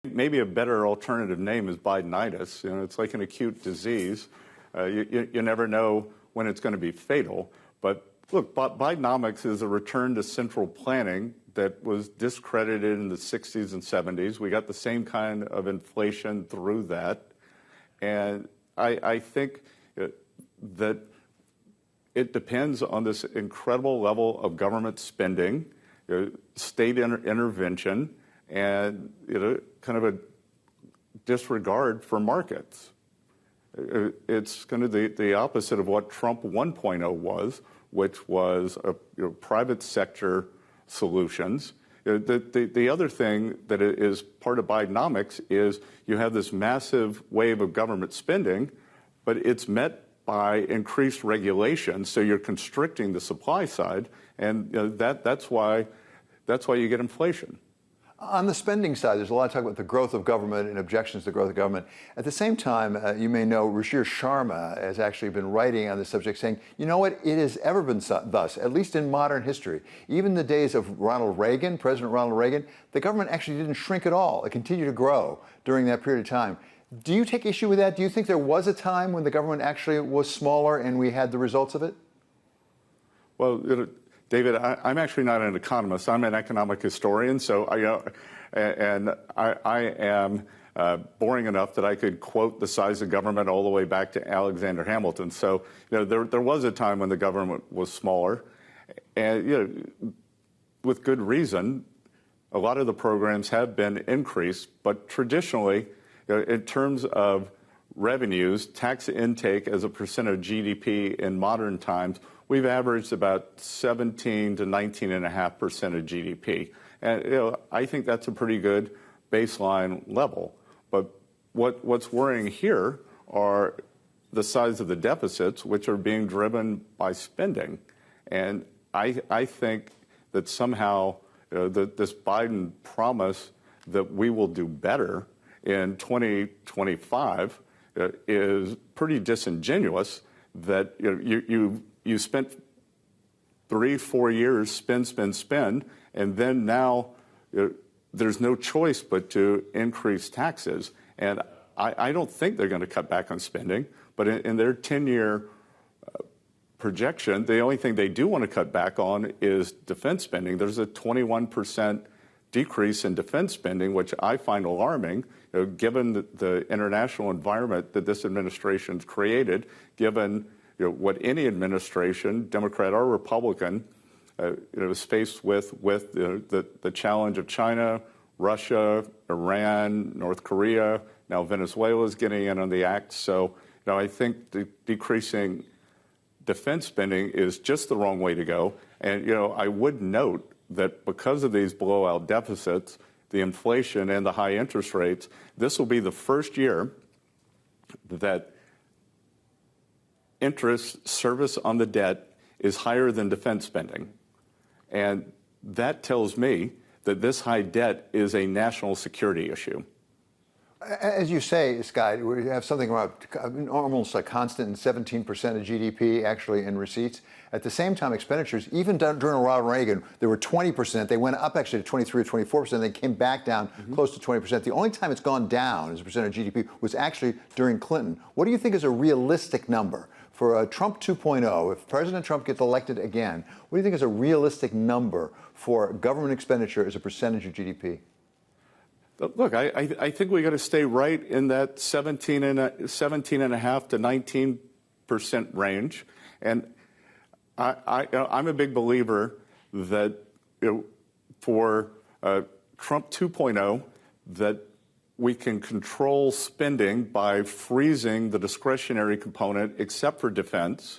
Maybe a better alternative name is Bidenitis. It's like an acute disease. You never know when it's going to be fatal. But look, Bidenomics is a return to central planning that was discredited in the 60s and 70s. We got the same kind of inflation through that. And I think that it depends on this incredible level of government spending, state intervention, and kind of a disregard for markets. It's kind of the opposite of what Trump 1.0 was, which was private sector solutions. The other thing that is part of Bidenomics is you have this massive wave of government spending, but it's met by increased regulation, so you're constricting the supply side, and that's why you get inflation. On the spending side, there's a lot of talk about the growth of government and objections to the growth of government. At the same time, you may know Ruchir Sharma has actually been writing on this subject saying, you know what, it has ever been thus, at least in modern history. Even the days of Ronald Reagan, President Ronald Reagan, the government actually didn't shrink at all. It continued to grow during that period of time. Do you take issue with that? Do you think there was a time when the government actually was smaller and we had the results of it? Well, David, I'm actually not an economist. I'm an economic historian, so I am boring enough that I could quote the size of government all the way back to Alexander Hamilton. So there was a time when the government was smaller, and with good reason. A lot of the programs have been increased, but traditionally, in terms of revenues, tax intake as a percent of GDP in modern times, we've averaged about 17 to 19.5% of GDP. And I think that's a pretty good baseline level. But what's worrying here are the size of the deficits, which are being driven by spending. And I think that somehow this Biden promise that we will do better in 2025 is pretty disingenuous. That you spent 3-4 years spend, and then now there's no choice but to increase taxes. And I don't think they're going to cut back on spending, but in their 10-year projection, the only thing they do want to cut back on is defense spending. There's a 21% decrease in defense spending, which I find alarming, given the international environment that this administration's created, given what any administration, Democrat or Republican, is faced with the challenge of China, Russia, Iran, North Korea. Now Venezuela is getting in on the act. So I think decreasing defense spending is just the wrong way to go. And I would note that because of these blowout deficits, the inflation and the high interest rates, this will be the first year that interest service on the debt is higher than defense spending. And that tells me that this high debt is a national security issue. As you say, Scott, we have something about almost a constant 17% of GDP actually in receipts. At the same time, expenditures, even during Ronald Reagan, they were 20%. They went up actually to 23 or 24%. They came back down close to 20%. The only time it's gone down as a percent of GDP was actually during Clinton. What do you think is a realistic number for Trump 2.0? If President Trump gets elected again, what do you think is a realistic number for government expenditure as a percentage of GDP? Look, I think we got to stay right in that 17.5 to 19% range, and I'm a big believer that for Trump 2.0 that we can control spending by freezing the discretionary component, except for defense,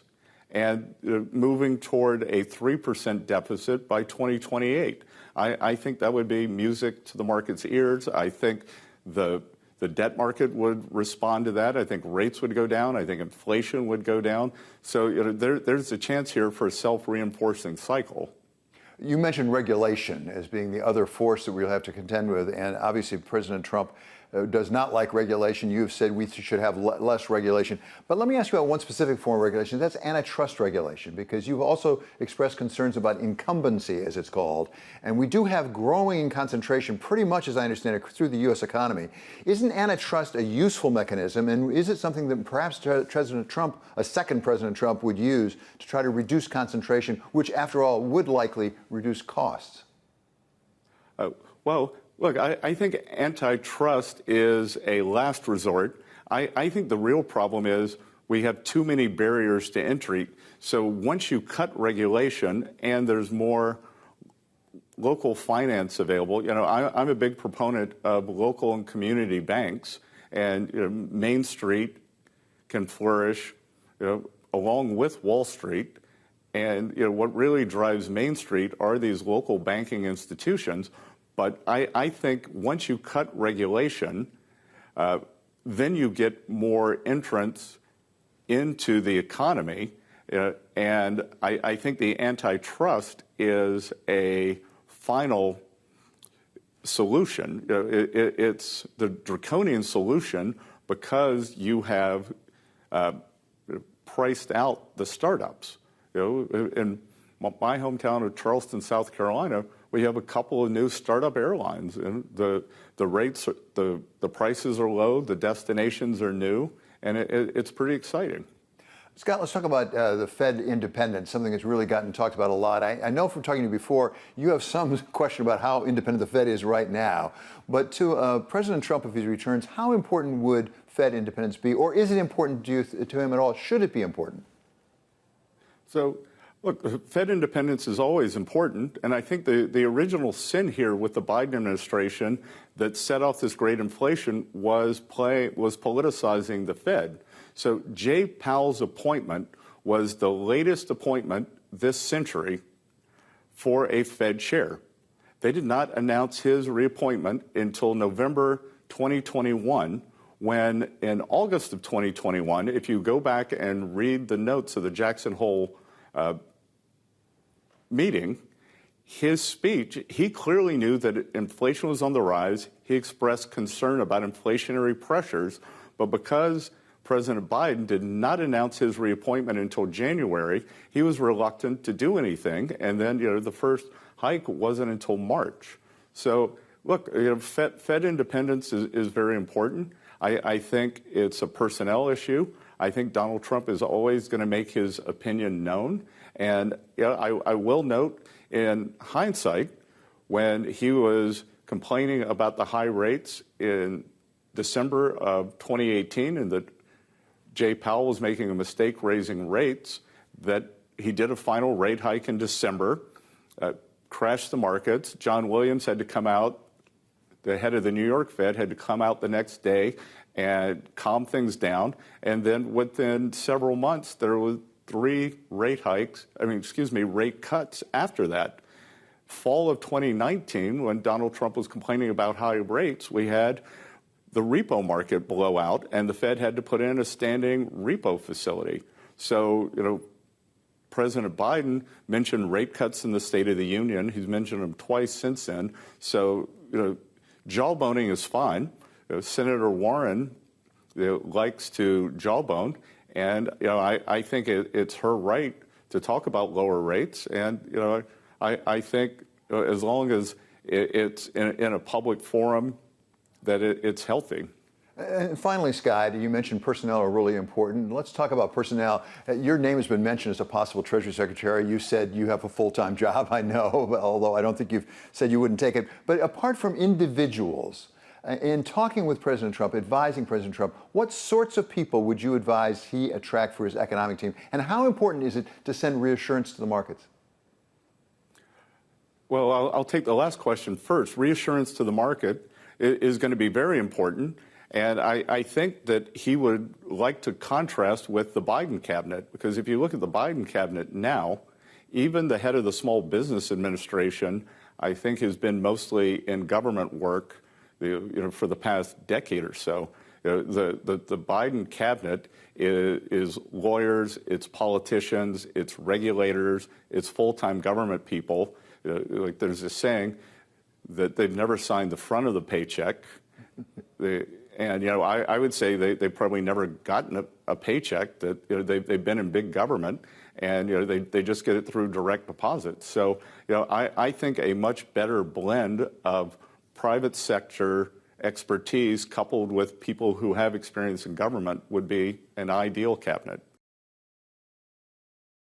and moving toward a 3% deficit by 2028. I think that would be music to the market's ears. I think the debt market would respond to that. I think rates would go down. I think inflation would go down. So there's a chance here for a self-reinforcing cycle. You mentioned regulation as being the other force that we'll have to contend with, and obviously President Trump does not like regulation. You've said we should have less regulation. But let me ask you about one specific form of regulation. That's antitrust regulation, because you've also expressed concerns about incumbency, as it's called. And we do have growing concentration, pretty much as I understand it, through the U.S. economy. Isn't antitrust a useful mechanism? And is it something that perhaps President Trump, a second President Trump, would use to try to reduce concentration, which, after all, would likely reduce costs? Well, look, I think antitrust is a last resort. I think the real problem is we have too many barriers to entry. So once you cut regulation and there's more local finance available, I'm a big proponent of local and community banks, and Main Street can flourish, along with Wall Street. And what really drives Main Street are these local banking institutions. But I think once you cut regulation, then you get more entrance into the economy. And I think the antitrust is a final solution. It's the draconian solution because you have priced out the startups. In my hometown of Charleston, South Carolina, we have a couple of new startup airlines, and the rates, the prices are low, the destinations are new, and it's pretty exciting. Scott, let's talk about the Fed independence, something that's really gotten talked about a lot. I know from talking to you before, you have some question about how independent the Fed is right now. But to President Trump, if he returns, how important would Fed independence be? Or is it important to him at all? Should it be important? So, look, Fed independence is always important, and I think the original sin here with the Biden administration that set off this great inflation was politicizing the Fed. So Jay Powell's appointment was the latest appointment this century for a Fed chair. They did not announce his reappointment until November 2021, when in August of 2021, if you go back and read the notes of the Jackson Hole meeting, his speech, he clearly knew that inflation was on the rise. He expressed concern about inflationary pressures, but because President Biden did not announce his reappointment until January, he was reluctant to do anything. And then, the first hike wasn't until March. So, look, Fed independence is very important. I think it's a personnel issue. I think Donald Trump is always going to make his opinion known. And I will note, in hindsight, when he was complaining about the high rates in December of 2018 and that Jay Powell was making a mistake raising rates, that he did a final rate hike in December, crashed the markets. John Williams had to come out, the head of the New York Fed had to come out the next day and calm things down. And then within several months, there was 3 rate cuts after that. Fall of 2019, when Donald Trump was complaining about high rates, we had the repo market blow out, and the Fed had to put in a standing repo facility. So, President Biden mentioned rate cuts in the State of the Union. He's mentioned them twice since then. So, jawboning is fine. Senator Warren likes to jawbone, and I think it's her right to talk about lower rates. And I think as long as it's in a public forum, that it's healthy. And finally, Scott, you mentioned personnel are really important. Let's talk about personnel. Your name has been mentioned as a possible Treasury Secretary. You said you have a full-time job, I know, although I don't think you've said you wouldn't take it. But apart from individuals, in talking with President Trump, advising President Trump, what sorts of people would you advise he attract for his economic team? And how important is it to send reassurance to the markets? Well, I'll take the last question first. Reassurance to the market is going to be very important. And I think that he would like to contrast with the Biden cabinet, because if you look at the Biden cabinet now, even the head of the Small Business Administration, I think, has been mostly in government work for the past decade or so. The Biden cabinet is lawyers, it's politicians, it's regulators, it's full-time government people. Like there's a saying that they've never signed the front of the paycheck. And I would say they probably never gotten a paycheck. That they've been in big government, and they just get it through direct deposits. So I think a much better blend of private sector expertise coupled with people who have experience in government would be an ideal cabinet.